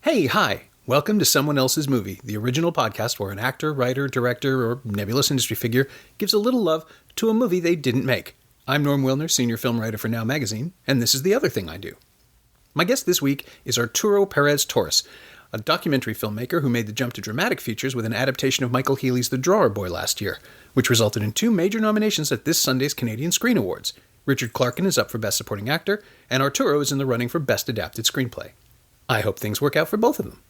Hey, hi! Welcome to Someone Else's Movie, the original podcast where an actor, writer, director, or nebulous industry figure gives a little love to a movie they didn't make. I'm Norm Wilner, senior film writer for Now Magazine, and this is the other thing I do. My guest this week is Arturo Perez Torres, a documentary filmmaker who made the jump to dramatic features with an adaptation of Michael Healy's The Drawer Boy last year, which resulted in 2 major nominations at this Sunday's Canadian Screen Awards. Richard Clarkin is up for Best Supporting Actor, and Arturo is in the running for Best Adapted Screenplay. I hope things work out for both of them.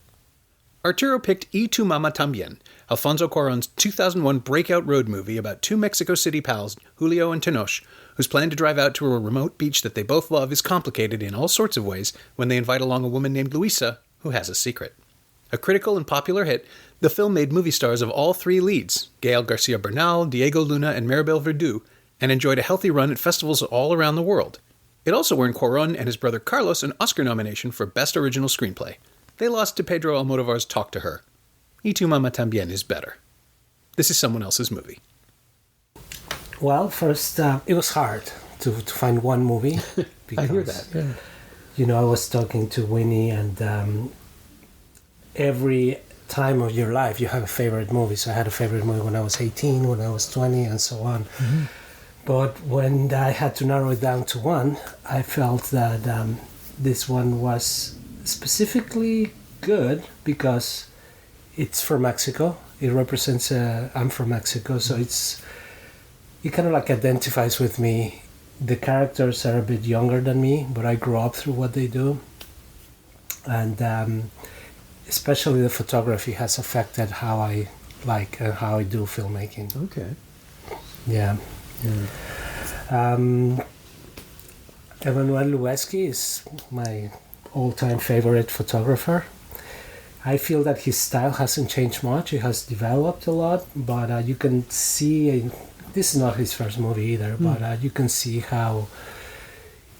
Arturo picked Tu Mamá También, Alfonso Cuarón's 2001 breakout road movie about 2 Mexico City pals, Julio and Tenoch, whose plan to drive out to a remote beach that they both love is complicated in all sorts of ways when they invite along a woman named Luisa, who has a secret. A critical and popular hit, the film made movie stars of all 3 leads, Gael Garcia Bernal, Diego Luna, and Maribel Verdú, and enjoyed a healthy run at festivals all around the world. It also earned Cuarón and his brother Carlos an Oscar nomination for Best Original Screenplay. They lost to Pedro Almodóvar's Talk to Her. Tu Mamá También is better. This is Someone Else's Movie. Well, first, it was hard to find one movie. Because, I hear that, yeah. You know, I was talking to Winnie, and every time of your life you have a favorite movie. So I had a favorite movie when I was 18, when I was 20, and so on. Mm-hmm. But when I had to narrow it down to one, I felt that this one was specifically good because it's from Mexico. It represents I'm from Mexico, so it kind of like identifies with me. The characters are a bit younger than me, but I grew up through what they do, and especially the photography has affected how I like and how I do filmmaking. Okay. Yeah. Emmanuel Lubezki is my all-time favorite photographer. I feel that his style hasn't changed much. It has developed a lot, but you can see, this is not his first movie either, but you can see how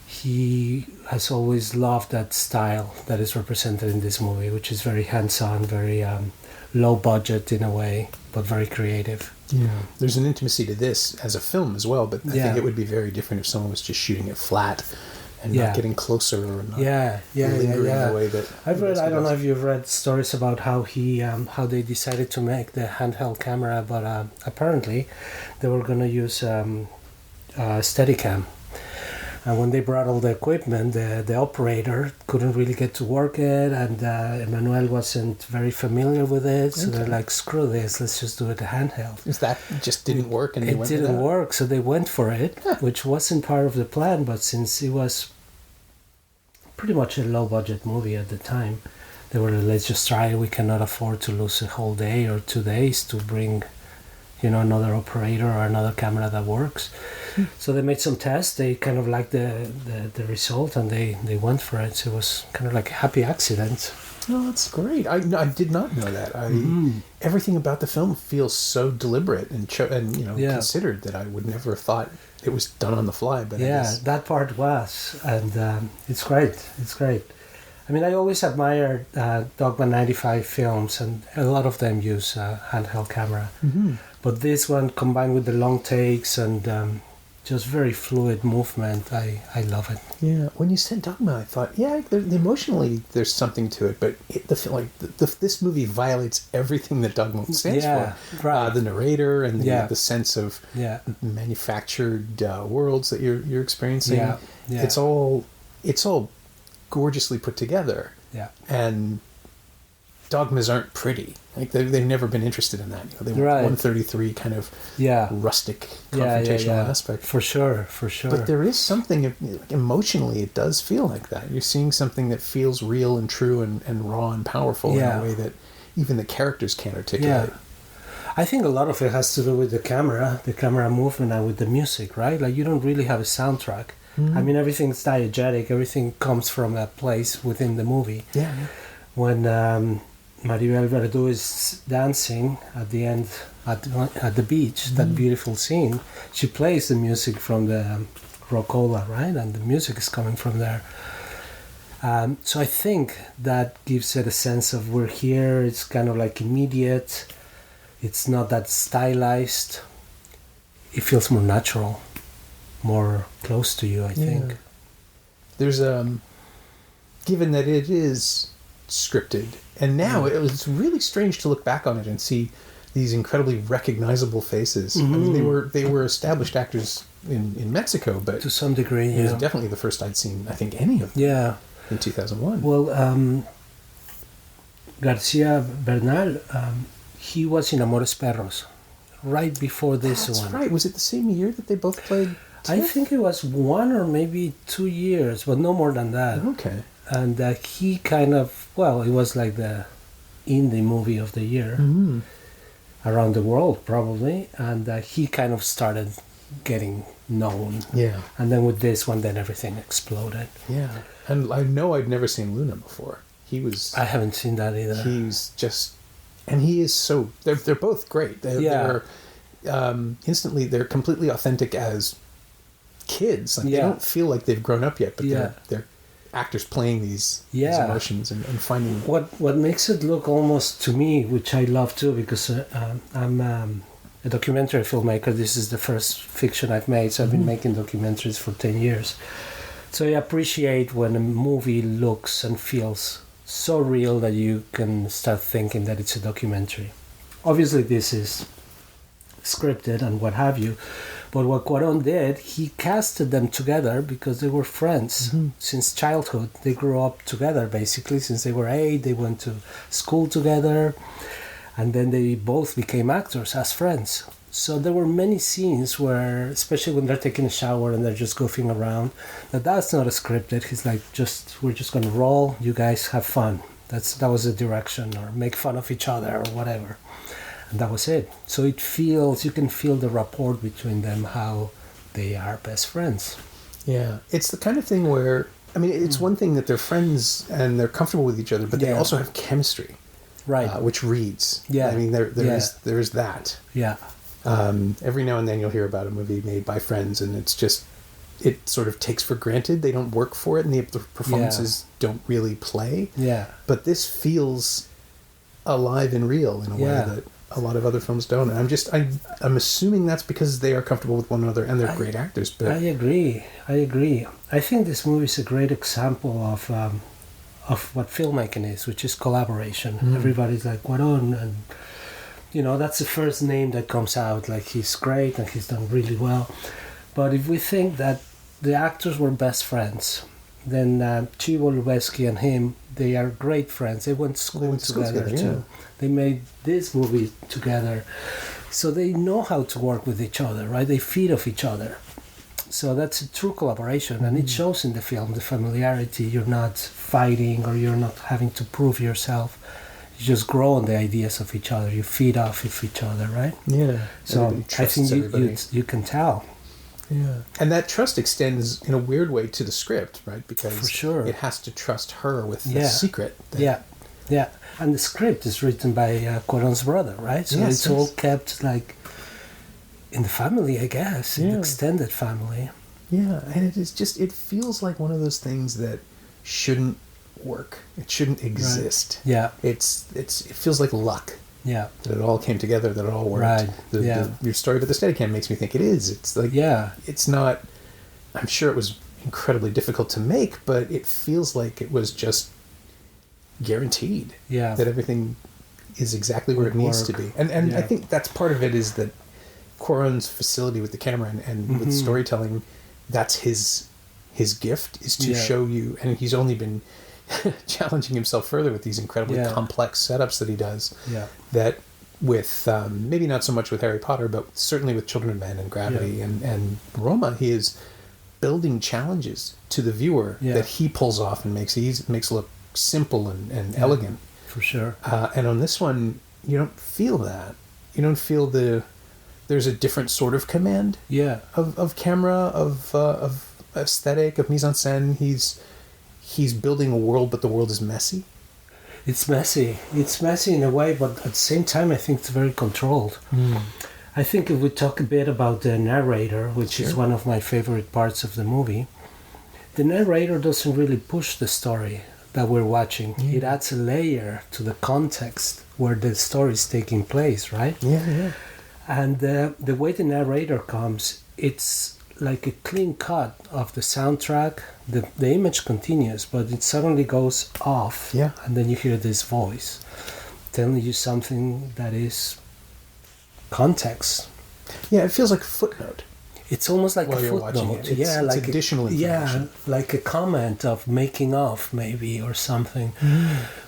he has always loved that style that is represented in this movie, which is very hands-on, very low budget in a way, but very creative. Yeah, there's an intimacy to this as a film as well, but I think it would be very different if someone was just shooting it flat and not getting closer or not lingering in the way that... I've read, I don't know if you've read stories about how how they decided to make the handheld camera, but apparently they were going to use Steadicam. And when they brought all the equipment, the operator couldn't really get to work it, and Emmanuel wasn't very familiar with it, so they're like, screw this, let's just do it a handheld. Is that just didn't work and they went for that? It didn't work, so they went for it, which wasn't part of the plan, but since it was pretty much a low-budget movie at the time, they were like, let's just try it, we cannot afford to lose a whole day or 2 days to bring, another operator or another camera that works. So they made some tests. They kind of liked the result, and they went for it. So it was kind of like a happy accident. Oh, that's great. I did not know that. Everything about the film feels so deliberate and considered that I would never have thought it was done on the fly. But that part was, and it's great. It's great. I mean, I always admired Dogma 95 films, and a lot of them use handheld camera. Mm-hmm. But this one, combined with the long takes and just very fluid movement, I love it. Yeah, when you said Dogma, I thought, emotionally there's something to it, but this movie violates everything that Dogma stands for. Right. The narrator and the sense of manufactured worlds that you're experiencing. Yeah. Yeah. It's all gorgeously put together. Yeah. And dogmas aren't pretty. Like they've never been interested in that. They want 133 kind of rustic confrontational aspect. For sure. But there is something emotionally. It does feel like that. You're seeing something that feels real and true and raw and powerful in a way that even the characters can't articulate. Yeah. I think a lot of it has to do with the camera movement, and with the music, right? Like you don't really have a soundtrack. Mm-hmm. I mean, everything's diegetic. Everything comes from a place within the movie. Yeah. When Maribel Verdú is dancing at the end at the beach, that beautiful scene, she plays the music from the Rocola, right? And the music is coming from there. So I think that gives it a sense of we're here. It's kind of like immediate. It's not that stylized. It feels more natural, more close to you, I think. There's given that it is scripted, and now it was really strange to look back on it and see these incredibly recognizable faces. I mean, they were established actors in Mexico, but to some degree, it was definitely the first I'd seen, I think, any of them. Yeah. In 2001. Well, Garcia Bernal, he was in Amores Perros, right before this one. That's right. Was it the same year that they both played Tiff? I think it was 1 or maybe 2 years, but no more than that. Okay. And he kind of, well, it was like the indie movie of the year around the world, probably. And he kind of started getting known. Yeah. And then with this one, then everything exploded. Yeah. And I know I'd never seen Luna before. I haven't seen that either. He's just, and he is so, they're both great. They're instantly, they're completely authentic as kids. Like, they don't feel like they've grown up yet, but they're actors playing these emotions and finding... What makes it look almost, to me, which I love too, because I'm a documentary filmmaker. This is the first fiction I've made, so I've been making documentaries for 10 years. So I appreciate when a movie looks and feels so real that you can start thinking that it's a documentary. Obviously, this is scripted and what have you, but what Cuarón did, he casted them together because they were friends since childhood. They grew up together, basically, since they were 8. They went to school together, and then they both became actors as friends. So there were many scenes where, especially when they're taking a shower and they're just goofing around, that's not a scripted. He's like, we're just going to roll. You guys have fun. That was the direction, or make fun of each other or whatever. And that was it. So you can feel the rapport between them, how they are best friends. Yeah. It's the kind of thing where, I mean, it's one thing that they're friends and they're comfortable with each other, but they also have chemistry. Right. Which reads. Yeah. I mean, there is that. Yeah. Every now and then you'll hear about a movie made by friends, and it's just, it sort of takes for granted. They don't work for it, and the performances don't really play. Yeah. But this feels alive and real in a way that a lot of other films don't. And I'm assuming that's because they are comfortable with one another and they're great actors. But I agree. I think this movie is a great example of what filmmaking is, which is collaboration. Everybody's like, Cuarón, and that's the first name that comes out. Like, he's great and he's done really well. But if we think that the actors were best friends, then Chivo Lubezki and him, they are great friends. They went to school together too. They made this movie together. So they know how to work with each other, right? They feed off each other. So that's a true collaboration, and it shows in the film, the familiarity. You're not fighting, or you're not having to prove yourself. You just grow on the ideas of each other. You feed off of each other, right? Yeah. So I think you can tell. Yeah. And that trust extends in a weird way to the script, right? Because for sure, it has to trust her with the secret. Yeah. And the script is written by Cuarón's brother, right? So it's all kept like in the family, I guess, in the extended family. Yeah, and it feels like one of those things that shouldn't work. It shouldn't exist. Right. Yeah. It feels like luck. Yeah. That it all came together, that it all worked. Right. Your story about the Steadicam makes me think it is. It's like, it's not, I'm sure it was incredibly difficult to make, but it feels like it was just guaranteed. Yeah. That everything is exactly where it needs to be. And I think that's part of it, is that Cuarón's facility with the camera and with storytelling, that's his gift, is to show you, and he's only been challenging himself further with these incredibly complex setups that he does. Yeah. That with maybe not so much with Harry Potter, but certainly with Children of Men and Gravity and Roma, he is building challenges to the viewer that he pulls off and makes look simple and elegant. For sure. And on this one, you don't feel that. You don't feel there's a different sort of command. Of camera, of aesthetic, of mise en scène. He's building a world, but the world is messy. It's messy. It's messy in a way, but at the same time, I think it's very controlled. I think if we talk a bit about the narrator, which is one of my favorite parts of the movie, the narrator doesn't really push the story that we're watching. It adds a layer to the context where the story is taking place, right? Yeah. And the way the narrator comes, it's like a clean cut of the soundtrack. The image continues, but it suddenly goes off. Yeah. And then you hear this voice telling you something that is context. Yeah, it feels like a footnote. It's almost like While a you're watching footnote. it. It's like additional information. Yeah, like a comment of making of maybe or something.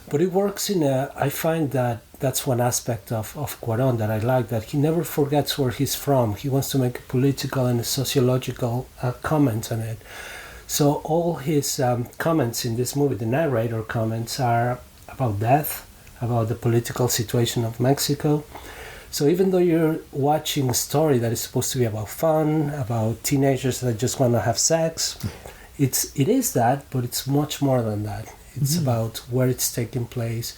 But it works I find that that's one aspect of Cuarón that I like, that he never forgets where he's from. He wants to make a political and a sociological comment on it. So all his comments in this movie, the narrator comments, are about death, about the political situation of Mexico. So even though you're watching a story that is supposed to be about fun, about teenagers that just want to have sex, it is that, but it's much more than that. It's about where it's taking place.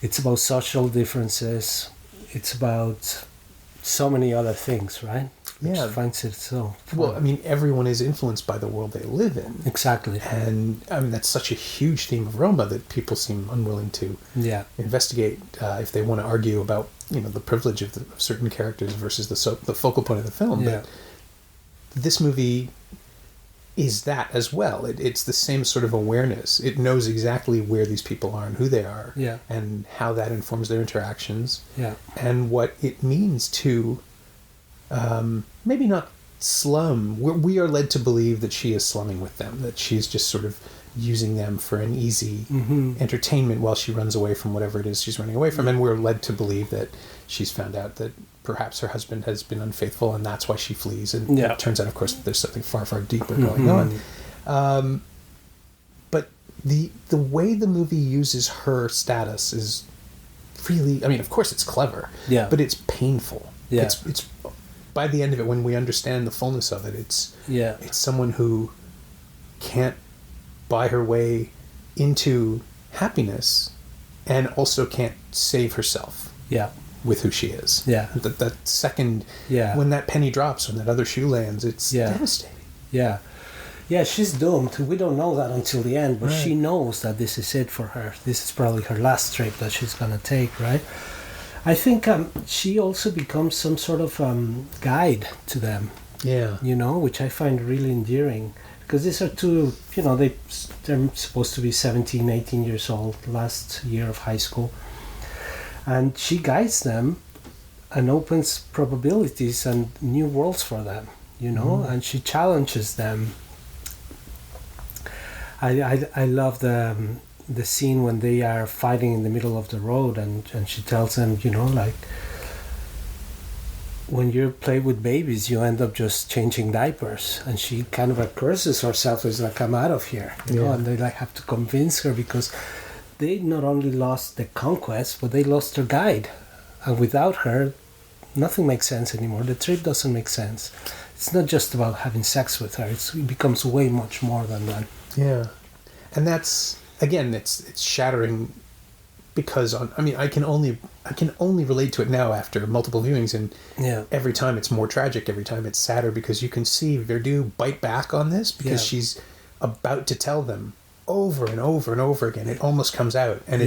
It's about social differences. It's about so many other things, right? Which finds it so fun. Well, I mean, everyone is influenced by the world they live in. Exactly. And, I mean, that's such a huge theme of Roma that people seem unwilling to investigate if they want to argue about, the privilege of certain characters versus the focal point of the film. Yeah. But this movie is that as well. It's the same sort of awareness. It knows exactly where these people are and who they are, and how that informs their interactions, and what it means to maybe not slum. We are led to believe that she is slumming with them, that she's just sort of using them for an easy entertainment while she runs away from whatever it is she's running away from, and we're led to believe that she's found out that perhaps her husband has been unfaithful and that's why she flees, and it turns out, of course, that there's something far, far deeper going on. But the way the movie uses her status is really, I mean, of course it's clever, but it's painful. It's by the end of it, when we understand the fullness of it, it's someone who can't buy her way into happiness and also can't save herself with who she is. That second, when that penny drops, when that other shoe lands, it's devastating. She's doomed. We don't know that until the end, but she knows that this is it for her. This is probably her last trip that she's going to take, right? I think she also becomes some sort of guide to them, which I find really endearing. Because these are two, they're supposed to be 17, 18 years old, last year of high school. And she guides them and opens probabilities and new worlds for them, and she challenges them. I love the scene when they are fighting in the middle of the road, and she tells them, when you play with babies, you end up just changing diapers. And she kind of curses herself, it's like, I'm out of here, and they have to convince her, because they not only lost the conquest, but they lost their guide. And without her, nothing makes sense anymore. The trip doesn't make sense. It's not just about having sex with her. It becomes way much more than that. Yeah. And that's, again, it's shattering, because I can only relate to it now after multiple viewings, and every time it's more tragic, every time it's sadder, because you can see Verdu bite back on this, because she's about to tell them over and over and over again. It almost comes out, and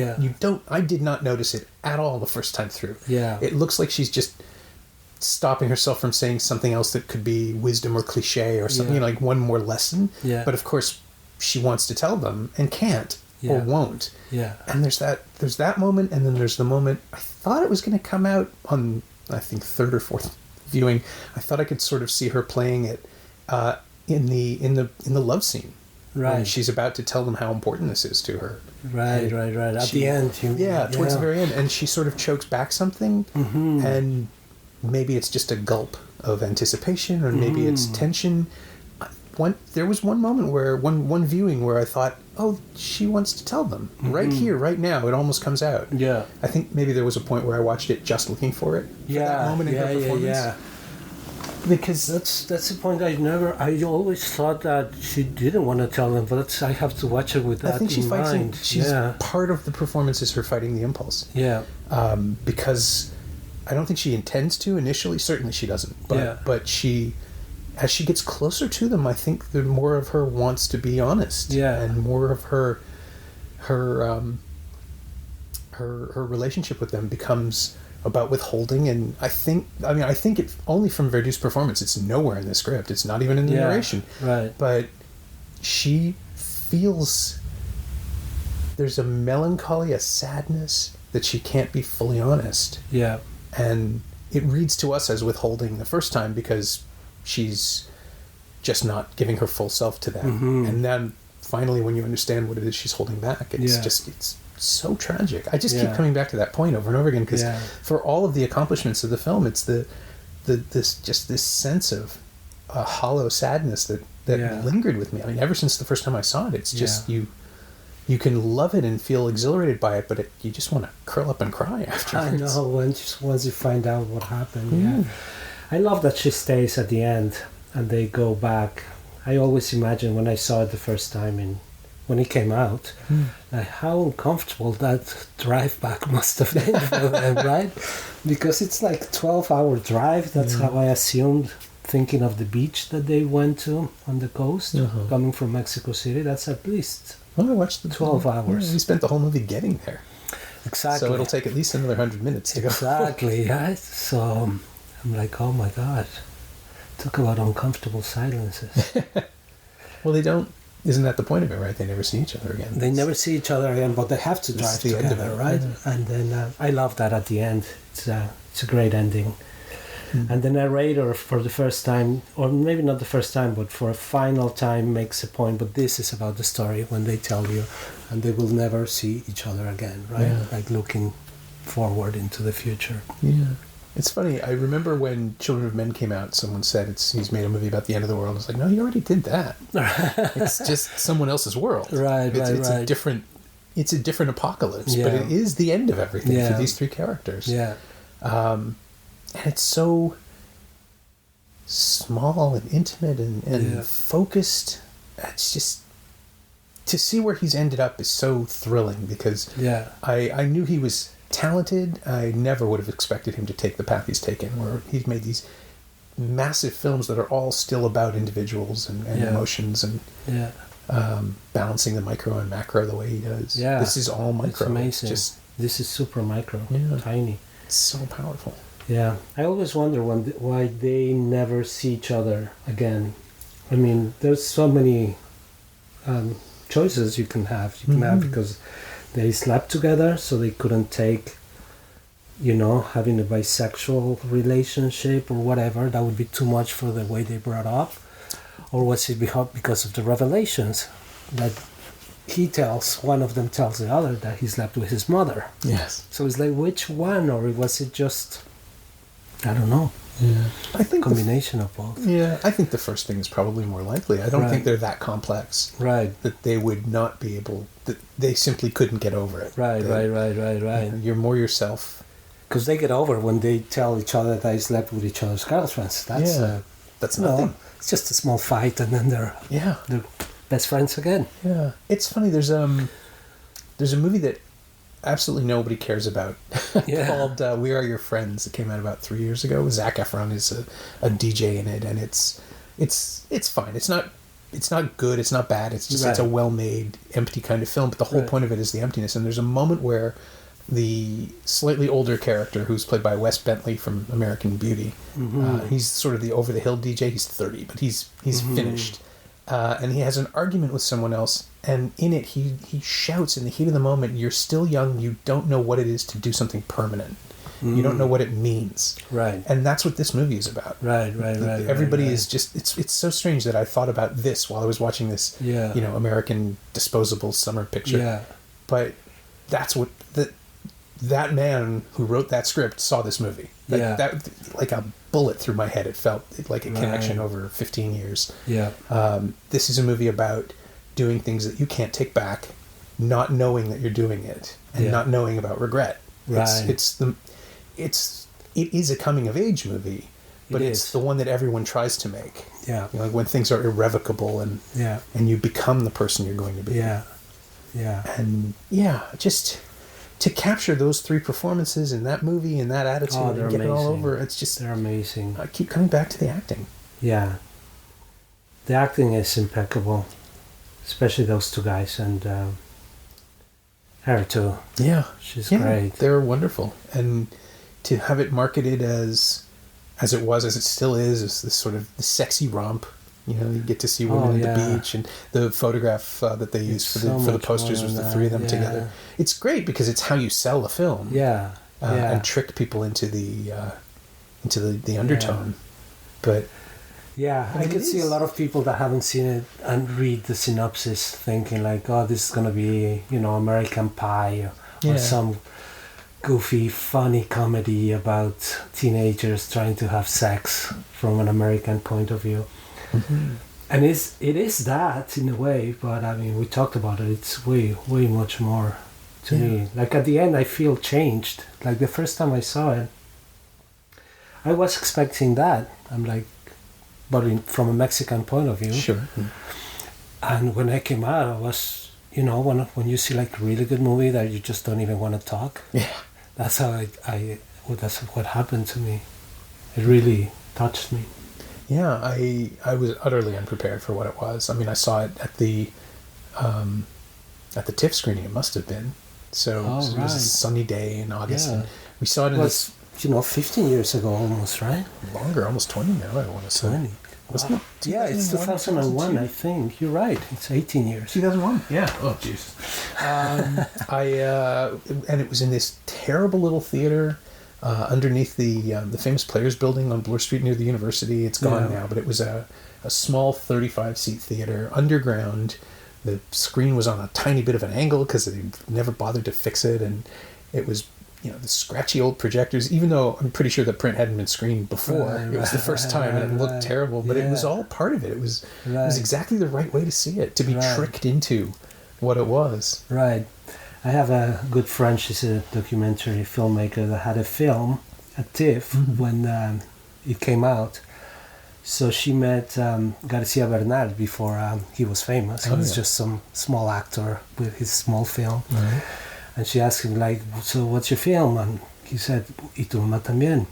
I did not notice it at all the first time through. It looks like she's just stopping herself from saying something else that could be wisdom or cliche or something, like one more lesson. But of course she wants to tell them and can't. Or won't. And there's that moment, and then there's the moment, I thought it was going to come out on, I think, third or fourth viewing. I thought I could sort of see her playing it in the love scene. When she's about to tell them how important this is to her. Right. At the end. Towards the very end. And she sort of chokes back something, and maybe it's just a gulp of anticipation, or maybe it's tension. There was one moment where, one viewing where I thought, oh, she wants to tell them. Right here, right now, it almost comes out. I think maybe there was a point where I watched it just looking for it. For that moment in her performance. Because that's the point. I always thought that she didn't want to tell them, but I have to watch it with that in mind. She's part of the performance is her fighting the impulse. Because I don't think she intends to initially. Certainly she doesn't. But she as she gets closer to them, I think the more of her wants to be honest. Yeah. And more of her relationship with them becomes about withholding. And I think it only from Verdou's performance. It's nowhere in the script. It's not even in the narration. Right. But she feels there's a melancholy, a sadness that she can't be fully honest. Yeah. And it reads to us as withholding the first time because she's just not giving her full self to them. Mm-hmm. And then finally, when you understand what it is she's holding back, it's so tragic. I just keep coming back to that point over and over again because for all of the accomplishments of the film, it's this sense of a hollow sadness that lingered with me. I mean, ever since the first time I saw it, it's just you can love it and feel exhilarated by it, but you just want to curl up and cry afterwards. I know, once you find out what happened. Yeah. I love that she stays at the end and they go back. I always imagine when I saw it the first time when it came out, like how uncomfortable that drive back must have been for them, right? Because it's like 12-hour drive. That's how I assumed, thinking of the beach that they went to on the coast, coming from Mexico City. That's at least... Well, I watched the 12 hours. Yeah, we spent the whole movie getting there. Exactly. So it'll take at least another 100 minutes to go. Exactly, right? So I'm like, oh my God. Talk about uncomfortable silences. Well, they don't... Isn't that the point of it, right? They never see each other again. They never see each other again, but they have to drive together, right? Yeah. And then I love that at the end. It's a great ending. Mm-hmm. And the narrator, for the first time, or maybe not the first time, but for a final time, makes a point. But this is about the story when they tell you, and they will never see each other again, right? Yeah. Like looking forward into the future. Yeah. It's funny. I remember when Children of Men came out, someone said he's made a movie about the end of the world. It's like, no, he already did that. It's just someone else's world. Right, it's a different apocalypse, but it is the end of everything for these three characters. Yeah. And it's so small and intimate and focused. It's just, to see where he's ended up is so thrilling because I knew he was talented. I never would have expected him to take the path he's taken, where he's made these massive films that are all still about individuals and emotions and balancing the micro and macro the way he does. Yeah. This is all micro. It's amazing. This is super micro, tiny. It's so powerful. Yeah. I always wonder why they never see each other again. I mean, there's so many choices you can have. You can have because they slept together, so they couldn't take, having a bisexual relationship or whatever. That would be too much for the way they brought up. Or was it because of the revelations that one of them tells the other that he slept with his mother? Yes. So it's like, which one? Or was it just, I don't know. Yeah. I think combination of both. Yeah, I think the first thing is probably more likely. I don't think they're that complex. Right. That they would not be able, that they simply couldn't get over it. Right. You're more yourself. Because they get over when they tell each other that they slept with each other's girlfriends. That's nothing. It's just a small fight and then they're best friends again. Yeah. It's funny, there's a movie that absolutely nobody cares about called We Are Your Friends. It came out about 3 years ago. Zac Efron is a DJ in it, and it's fine. It's not good, it's not bad, it's just it's a well-made empty kind of film, but the whole point of it is the emptiness. And there's a moment where the slightly older character, who's played by Wes Bentley from American Beauty, he's sort of the over-the-hill DJ. He's 30, but he's finished. And he has an argument with someone else, and in it he shouts in the heat of the moment, "You're still young, you don't know what it is to do something permanent. You don't know what it means." Right. And that's what this movie is about. Right. Everybody is just, it's so strange that I thought about this while I was watching this, American disposable summer picture. Yeah. But that's what, that man who wrote that script saw this movie. That, like a bullet through my head. It felt like a connection over 15 years. Yeah. This is a movie about doing things that you can't take back, not knowing that you're doing it, and not knowing about regret. Right. It is a coming of age movie, but it's the one that everyone tries to make. Yeah. Like when things are irrevocable and you become the person you're going to be. Yeah. Yeah. And just to capture those three performances in that movie and that attitude and get it all over, it's just... They're amazing. I keep coming back to the acting. Yeah. The acting is impeccable, especially those two guys, and her too. Yeah. She's great. They're wonderful. And to have it marketed as it still is this sort of the sexy romp. You know, you get to see women at the beach, and the photograph that they used for the posters was the three of them together. It's great because it's how you sell a film. Yeah. And trick people into the undertone. But I could see a lot of people that haven't seen it and read the synopsis thinking like, oh, this is gonna be, you know, American Pie or some goofy, funny comedy about teenagers trying to have sex from an American point of view. Mm-hmm. And it is that in a way, but I mean, we talked about it. It's way much more to me. Like at the end, I feel changed. Like the first time I saw it, I was expecting that. I'm like, but from a Mexican point of view. Sure. And when I came out, I was, you know, when you see like a really good movie that you just don't even want to talk. Yeah. That's how that's what happened to me. It really touched me. Yeah, I was utterly unprepared for what it was. I mean, I saw it at the TIFF screening. It must have been. So it was a sunny day in August, and we saw it in this. 15 years ago almost, right? Longer, almost 20 now. I want to say. 20. Wasn't it? Yeah, it's 2001. I think you're right. It's 18 years. 2001. Yeah. Oh, jeez. And it was in this terrible little theater. Underneath the famous Players Building on Bloor Street near the university. It's gone now, but it was a small 35-seat theater, underground. The screen was on a tiny bit of an angle because they never bothered to fix it, and it was, you know, the scratchy old projectors, even though I'm pretty sure the print hadn't been screened before. It was the first time, and it looked terrible, but it was all part of it. It was exactly the right way to see it, to be tricked into what it was. Right. I have a good friend, she's a documentary filmmaker that had a film at TIFF when it came out. So she met Garcia Bernal before he was famous. He was just some small actor with his small film. Right. And she asked him, like, so what's your film? And he said, Y Tu Mamá También.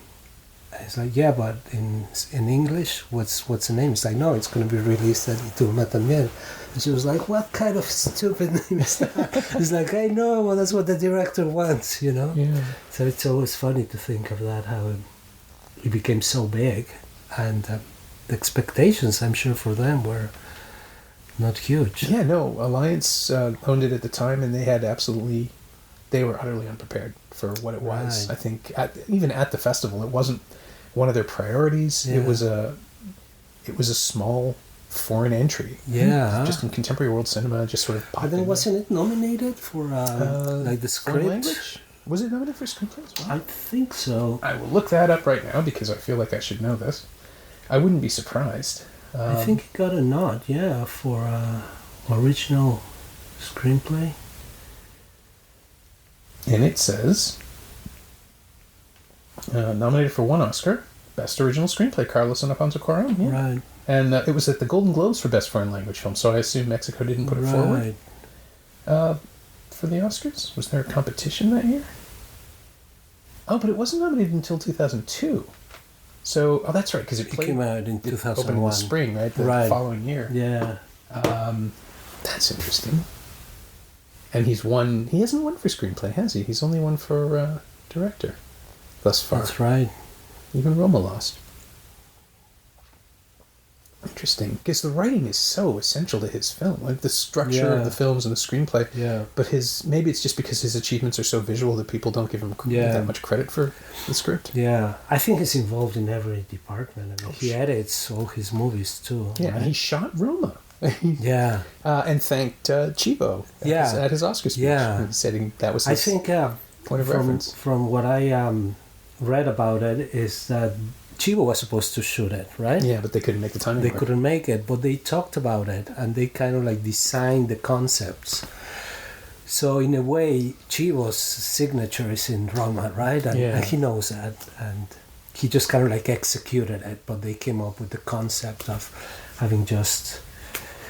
And he's like, yeah, but in English, what's the name? He's like, no, it's going to be released at Y Tu Mamá También. And she was like, what kind of stupid name is that? He's like, I know, well, that's what the director wants, you know? Yeah. So it's always funny to think of that, how it became so big. And the expectations, I'm sure, for them were not huge. Yeah, no, Alliance owned it at the time, and they were utterly unprepared for what it was. Right. I think even at the festival, it wasn't one of their priorities. Yeah. It was a small foreign entry. Yeah, just in contemporary world cinema, just sort of. But then wasn't it nominated for like the script? Language? Was it nominated for screenplay as well? I think so. I will look that up right now because I feel like I should know this. I wouldn't be surprised. I think it got a nod, for original screenplay. And it says, nominated for 1 Oscar, Best Original Screenplay, Carlos and Alfonso Cuarón. Yeah. Right. And it was at the Golden Globes for Best Foreign Language Film, so I assume Mexico didn't put it forward. For the Oscars? Was there a competition that year? Oh, but it wasn't nominated until 2002. So, that's right, because it came out in 2001. Opened in the spring, right? The following year. Yeah. That's interesting. And he hasn't won for screenplay, has he? He's only won for director thus far. That's right. Even Roma lost. Interesting, because the writing is so essential to his film, like the structure of the films and the screenplay. Yeah. But maybe it's just because his achievements are so visual that people don't give him that much credit for the script. Yeah, I think he's involved in every department. I mean, he edits all his movies too. Yeah, right? And he shot Roma. Yeah. And thanked Chivo at his Oscar speech. Yeah. Saying that was his point of reference. From what I read about it is that Chivo was supposed to shoot it, right? Yeah, but they couldn't make the timing work. They couldn't make it, but they talked about it and they kind of like designed the concepts. So in a way, Chivo's signature is in Roma, right? And he knows that. And he just kind of like executed it, but they came up with the concept of having just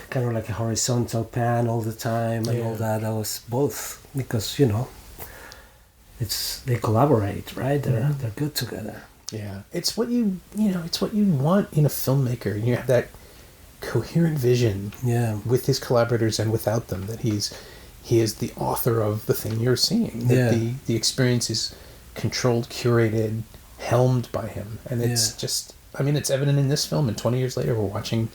kind of like a horizontal pan all the time and all that. That was both because, they collaborate, right? They're good together. Yeah, it's what you want in a filmmaker. You have that coherent vision with his collaborators and without them, that he is the author of the thing you're seeing, that the experience is controlled, curated, helmed by him. And it's just, I mean, it's evident in this film, and 20 years later we're watching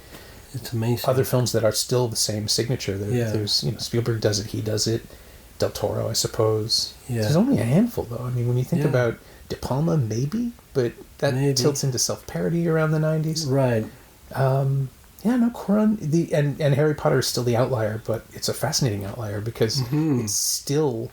it's amazing other films that are still the same signature. There's, you know, Spielberg does it, he does it, Del Toro, I suppose. There's only a handful, though. I mean, when you think about De Palma, maybe, but that tilts into self-parody around the 90s. Right. Cuarón, and Harry Potter is still the outlier, but it's a fascinating outlier because it's still,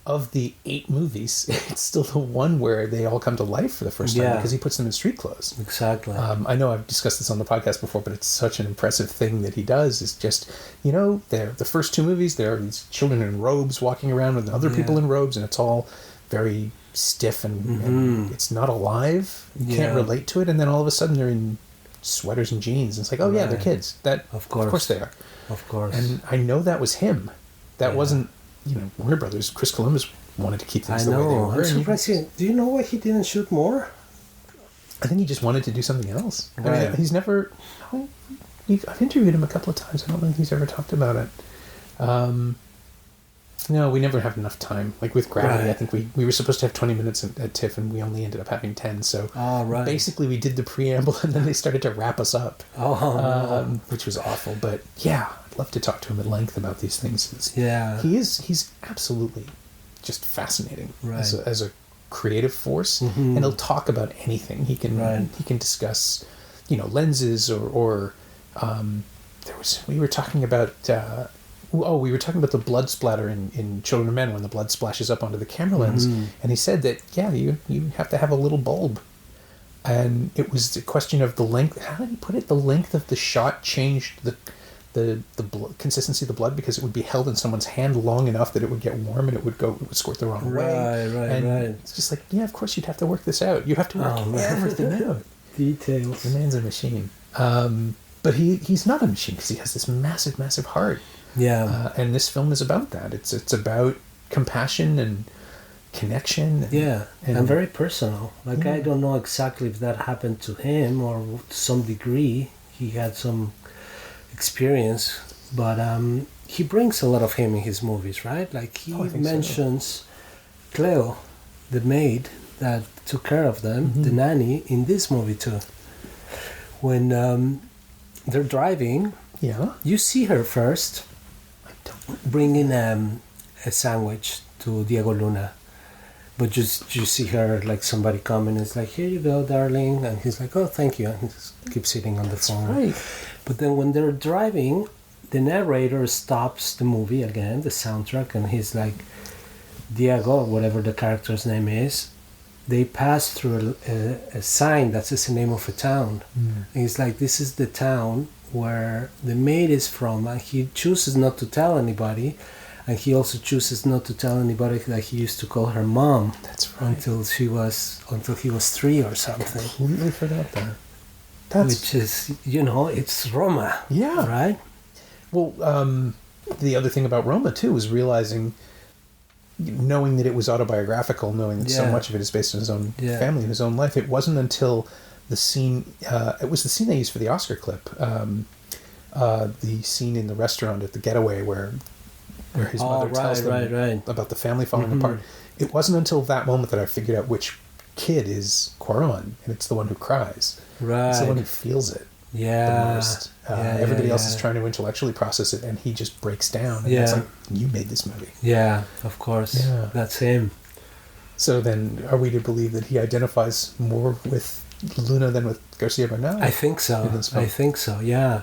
of the 8 movies, it's still the one where they all come to life for the first time because he puts them in street clothes. Exactly. I know I've discussed this on the podcast before, but it's such an impressive thing that he does. Is just, you know, the first 2 movies, there are these children in robes walking around with other people in robes, and it's all very stiff and it's not alive. You can't relate to it, and then all of a sudden they're in sweaters and jeans. And it's like, oh yeah, they're kids. Of course they are. Of course. And I know that was him. That wasn't, you know, Warner Brothers. Chris Columbus wanted to keep things the way they were. I'm surprised. Do you know why he didn't shoot more? I think he just wanted to do something else. Right. I mean, he's never. I've interviewed him a couple of times. I don't think he's ever talked about it. No, we never have enough time. Like with Gravity, I think we were supposed to have 20 minutes at TIFF, and we only ended up having 10. So basically we did the preamble, and then they started to wrap us up, which was awful. But yeah, I'd love to talk to him at length about these things. He's absolutely just fascinating as a creative force, and he'll talk about anything. He can discuss, you know, lenses or we were talking about the blood splatter in Children of Men when the blood splashes up onto the camera lens, and he said that you have to have a little bulb, and it was a question of the length. How did he put it? The length of the shot changed the consistency of the blood, because it would be held in someone's hand long enough that it would get warm and it would squirt the wrong way. Right. It's just like, yeah, of course you'd have to work this out. You have to work everything out. Details. The man's a machine. But he's not a machine, because he has this massive, massive heart. Yeah. And this film is about that. It's about compassion and connection. And very personal. Like, I don't know exactly if that happened to him or to some degree. He had some experience, but he brings a lot of him in his movies, right? Like, he mentions Cleo, the maid that took care of them, the nanny, in this movie too. When they're driving, you see her first bringing a sandwich to Diego Luna, but just you see her, like, somebody coming and it's like, here you go, darling, and he's like, oh, thank you, and he just keeps sitting on the phone. But then when they're driving, the narrator stops the movie again, the soundtrack, and he's like, Diego, or whatever the character's name is, they pass through a sign that says the name of a town. And he's like, this is the town where the maid is from, and he chooses not to tell anybody, and he also chooses not to tell anybody that he used to call her mom. That's right. Until he was 3 or something. Completely forgot that. Which is, you know, it's Roma. Yeah. Right? Well, the other thing about Roma too was knowing that it was autobiographical, knowing that so much of it is based on his own family and his own life. It wasn't until the scene, it was the scene they used for the Oscar clip, the scene in the restaurant at the Getaway where his mother tells them about the family falling apart. It wasn't until that moment that I figured out which kid is Cuarón, and it's the one who cries. It's the one who feels it the most. Everybody else is trying to intellectually process it, and he just breaks down. And it's like, you made this movie. Yeah, of course. Yeah. That's him. So then, are we to believe that he identifies more with Luna than with Garcia Bernal? I think so. Yeah,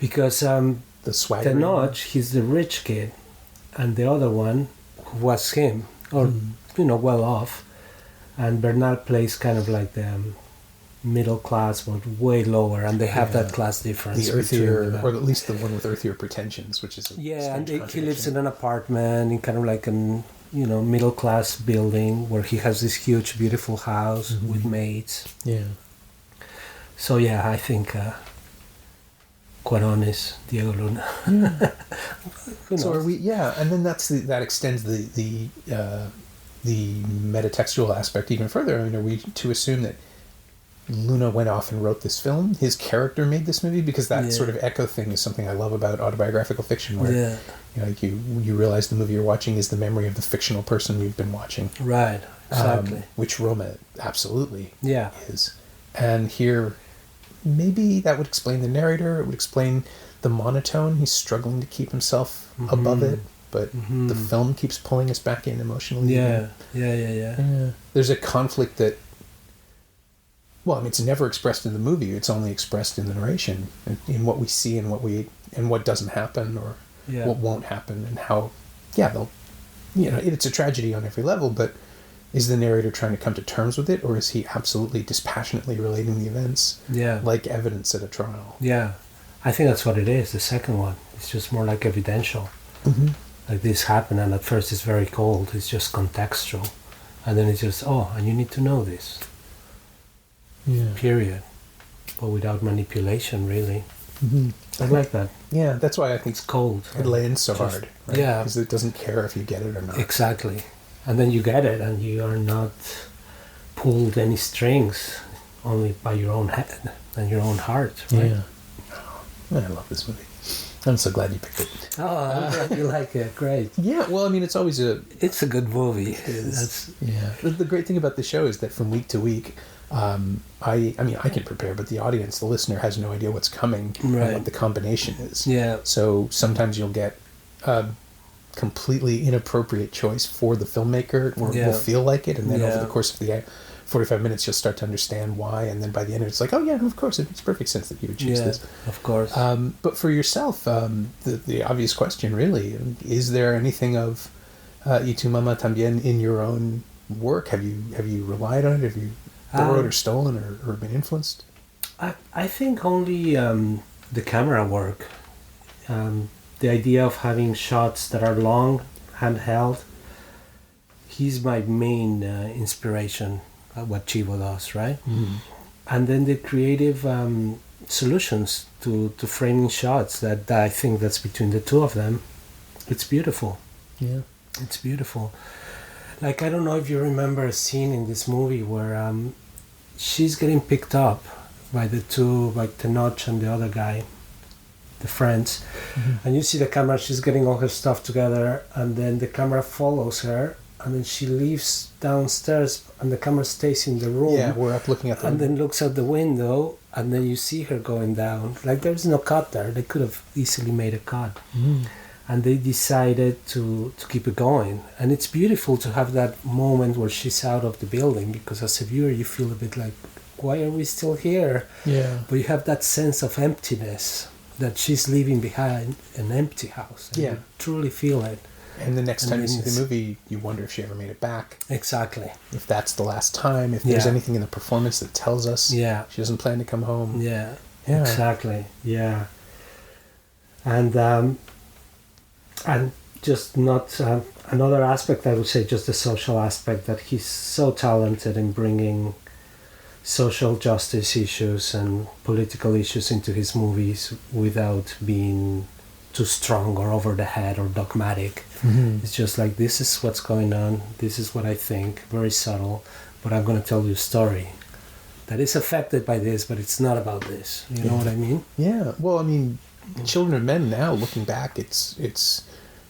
because the swagger. Tenoch, he's the rich kid, and the other one was him, or well off, and Bernal plays kind of like the middle class, but way lower, and they have that class difference. The earthier, or at least the one with earthier pretensions, which is and he lives in an apartment in kind of like an middle class building where he has this huge, beautiful house with maids. Yeah. So I think Cuarón is Diego Luna. So are we? Yeah, and then that extends the metatextual aspect even further. I mean, are we to assume that Luna went off and wrote this film. His character made this movie, because that sort of echo thing is something I love about autobiographical fiction, where you realize the movie you're watching is the memory of the fictional person you've been watching. Right, exactly. Which Roma absolutely Yeah. is. And here, maybe that would explain the narrator. It would explain the monotone. He's struggling to keep himself above it, but the film keeps pulling us back in emotionally. Yeah. There's a conflict that, well, I mean, it's never expressed in the movie. It's only expressed in the narration, in what we see and what doesn't happen, or what won't happen, and how, they'll, it's a tragedy on every level, but is the narrator trying to come to terms with it, or is he absolutely dispassionately relating the events like evidence at a trial? Yeah. I think that's what it is, the second one. It's just more like evidential. Like this happened, and at first it's very cold. It's just contextual. And then it's just, and you need to know this. Period. But without manipulation, really. I like that. Yeah, that's why I think it's cold. It lands so hard. Right? Yeah. Because it doesn't care if you get it or not. Exactly. And then you get it, and you are not pulled any strings, only by your own head and your own heart. Right? Yeah. I love this movie. I'm so glad you picked it. Oh, I'm glad you like it. Great. Yeah, well, I mean, it's always it's a good movie. The great thing about the show is that from week to week, I can prepare, but the audience, the listener, has no idea what's coming and what the combination is. Yeah. So sometimes you'll get a completely inappropriate choice for the filmmaker, or will feel like it, and then over the course of the 45 minutes you'll start to understand why, and then by the end it's like, of course, it makes perfect sense that you would choose this. Of course. But for yourself, the obvious question really, is there anything of Tu Mamá También in your own work? Have you relied on it? Have you borrowed or stolen or been influenced? I think only the camera work. The idea of having shots that are long, handheld. He's my main inspiration. What Chivo does, right? And then the creative solutions to framing shots that I think that's between the two of them. It's beautiful. Yeah, it's beautiful. Like, I don't know if you remember a scene in this movie where she's getting picked up by the two, like Tenoch and the other guy, the friends, and you see the camera. She's getting all her stuff together, and then the camera follows her. And then she leaves downstairs, and the camera stays in the room. Yeah, we're up looking at the and then looks out the window, and then you see her going down. Like, there's no cut there. They could have easily made a cut. And they decided to keep it going. And it's beautiful to have that moment where she's out of the building, because as a viewer you feel a bit like, why are we still here? Yeah. But you have that sense of emptiness, that she's leaving behind an empty house. And you truly feel it. And the next time you see the movie, you wonder if she ever made it back. Exactly. If that's the last time, if there's anything in the performance that tells us she doesn't plan to come home. Yeah. Exactly. Yeah. And just not another aspect, I would say, just the social aspect, that he's so talented in bringing social justice issues and political issues into his movies without being too strong or over the head or dogmatic. It's just like, this is what's going on, this is what I think, very subtle, but I'm going to tell you a story that is affected by this, but it's not about this. You know what I mean? Yeah. Well, I mean, Children of Men now, looking back, it's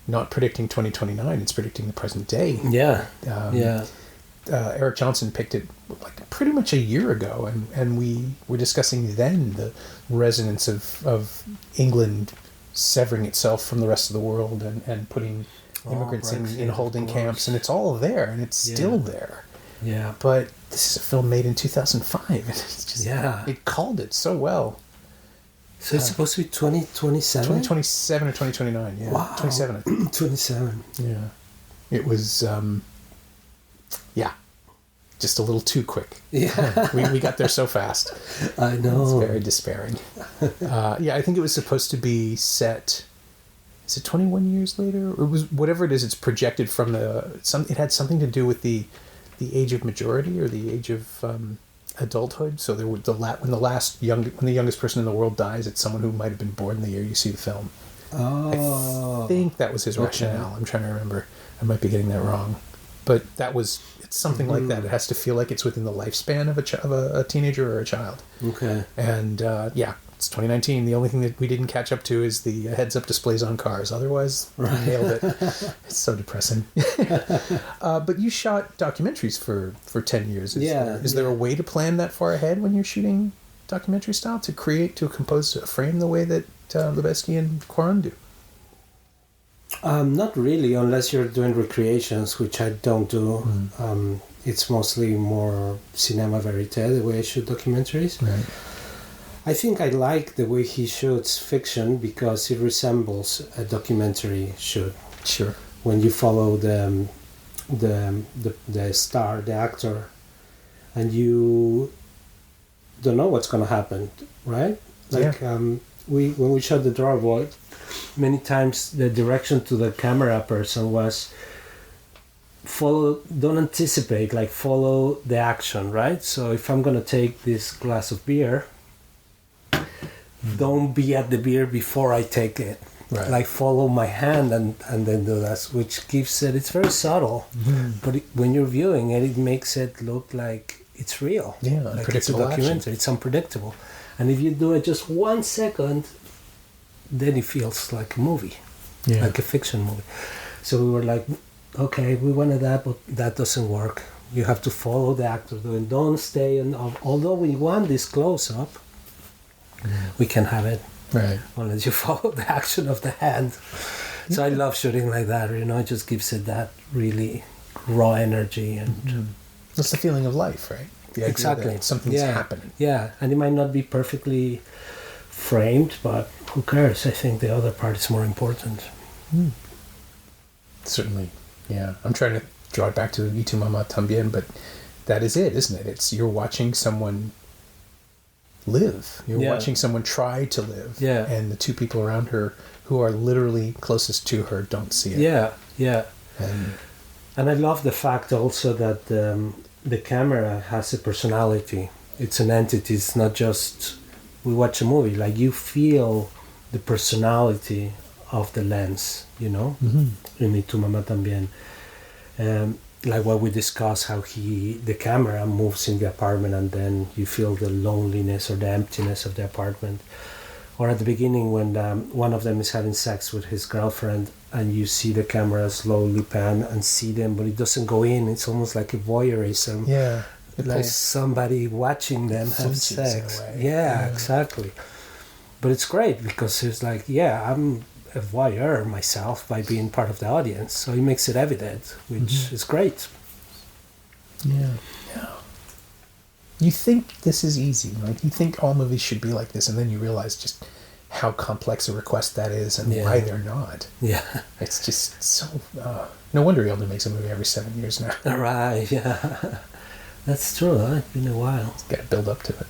not predicting 2029, it's predicting the present day. Eric Johnson picked it like pretty much a year ago, and we were discussing then the resonance of England severing itself from the rest of the world and putting immigrants in holding camps, and it's all there, and it's still there. Yeah. But this is a film made in 2005, and it's just, it called it so well. So it's supposed to be 2027? 2027 or 2029, yeah. Wow. 27, I think. 27. Yeah. It was, just a little too quick. Yeah. we got there so fast. I know. It's very despairing. I think it was supposed to be set, is it 21 years later? Or it was, whatever it is, it's projected from it had something to do with the age of majority or the age of adulthood. So there would when the youngest person in the world dies, it's someone who might have been born the year you see the film. Oh. I think that was his rationale. I'm trying to remember. I might be getting that wrong. But it's something like that. It has to feel like it's within the lifespan of a teenager or a child. Okay. And it's 2019. The only thing that we didn't catch up to is the heads-up displays on cars. Otherwise, we nailed it. It's so depressing. But you shot documentaries for 10 years. Is there a way to plan that far ahead when you're shooting documentary style, to compose a frame the way that Lubezki and Cuarón do? Not really, unless you're doing recreations, which I don't do. It's mostly more cinema verite, the way I shoot documentaries. Right. I think I like the way he shoots fiction because it resembles a documentary shoot. Sure. When you follow the star, the actor, and you don't know what's going to happen, right? Like when we shot The Drawer Boy, many times the direction to the camera person was don't anticipate, like follow the action, right? So if I'm going to take this glass of beer, don't be at the beer before I take it. Right. Like follow my hand and then do that, which gives it's very subtle, but when you're viewing it, it makes it look like it's real. Yeah, like it's a documentary. Action. It's unpredictable. And if you do it just 1 second, then it feels like a movie, like a fiction movie. So we were like, okay, we wanted that, but that doesn't work. You have to follow the actor doing. Don't stay although we want this close-up, we can have it. Right. Unless you follow the action of the hand. So I love shooting like that, it just gives it that really raw energy. And It's the feeling of life, right? Exactly. Something's happening. Yeah, and it might not be perfectly framed, but who cares? I think the other part is more important. Certainly, yeah. I'm trying to draw it back to Tu Mamá También, but that is it, isn't it? You're watching someone live. You're watching someone try to live. Yeah. And the two people around her who are literally closest to her don't see it. Yeah. And I love the fact also that the camera has a personality. It's an entity. It's not just we watch a movie. Like you feel the personality of the lens, in Tu Mamá También. Like what we discussed, how the camera moves in the apartment and then you feel the loneliness or the emptiness of the apartment. Or at the beginning when one of them is having sex with his girlfriend and you see the camera slowly pan and see them, but it doesn't go in. It's almost like a voyeurism. Yeah. Like somebody watching them have sex. Yeah, exactly. But it's great because it's like, I'm a voyeur myself by being part of the audience, so it makes it evident, which is great. Yeah. You think this is easy, like you think all movies should be like this, and then you realize just how complex a request that is and why they're not. Yeah, it's just so no wonder he only makes a movie every 7 years now. Right. Yeah, that's true. It's been a while. It's got to build up to it.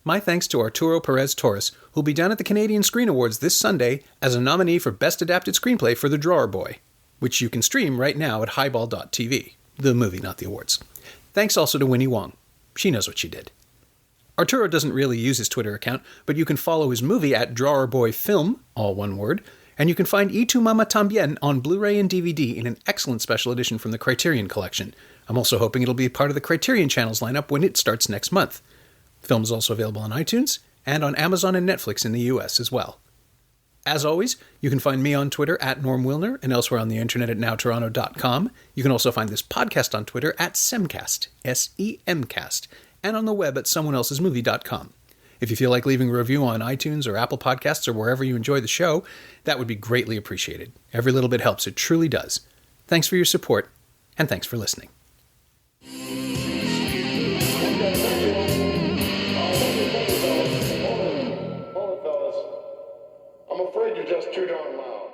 My thanks to Arturo Perez Torres, who'll be down at the Canadian Screen Awards this Sunday as a nominee for Best Adapted Screenplay for The Drawer Boy, which you can stream right now at highball.tv. The movie, not the awards. Thanks also to Winnie Wong. She knows what she did. Arturo doesn't really use his Twitter account, but you can follow his movie at Drawer Boy Film, all one word, and you can find Tu Mamá También on Blu-ray and DVD in an excellent special edition from the Criterion Collection. I'm also hoping it'll be part of the Criterion Channel's lineup when it starts next month. The film is also available on iTunes and on Amazon and Netflix in the US as well. As always, you can find me on Twitter at Norm Wilner and elsewhere on the internet at nowtoronto.com. You can also find this podcast on Twitter at Semcast, S-E-M-Cast, and on the web at someoneelsesmovie.com. If you feel like leaving a review on iTunes or Apple Podcasts or wherever you enjoy the show, that would be greatly appreciated. Every little bit helps, it truly does. Thanks for your support, and thanks for listening. I'm afraid you're just too darn loud.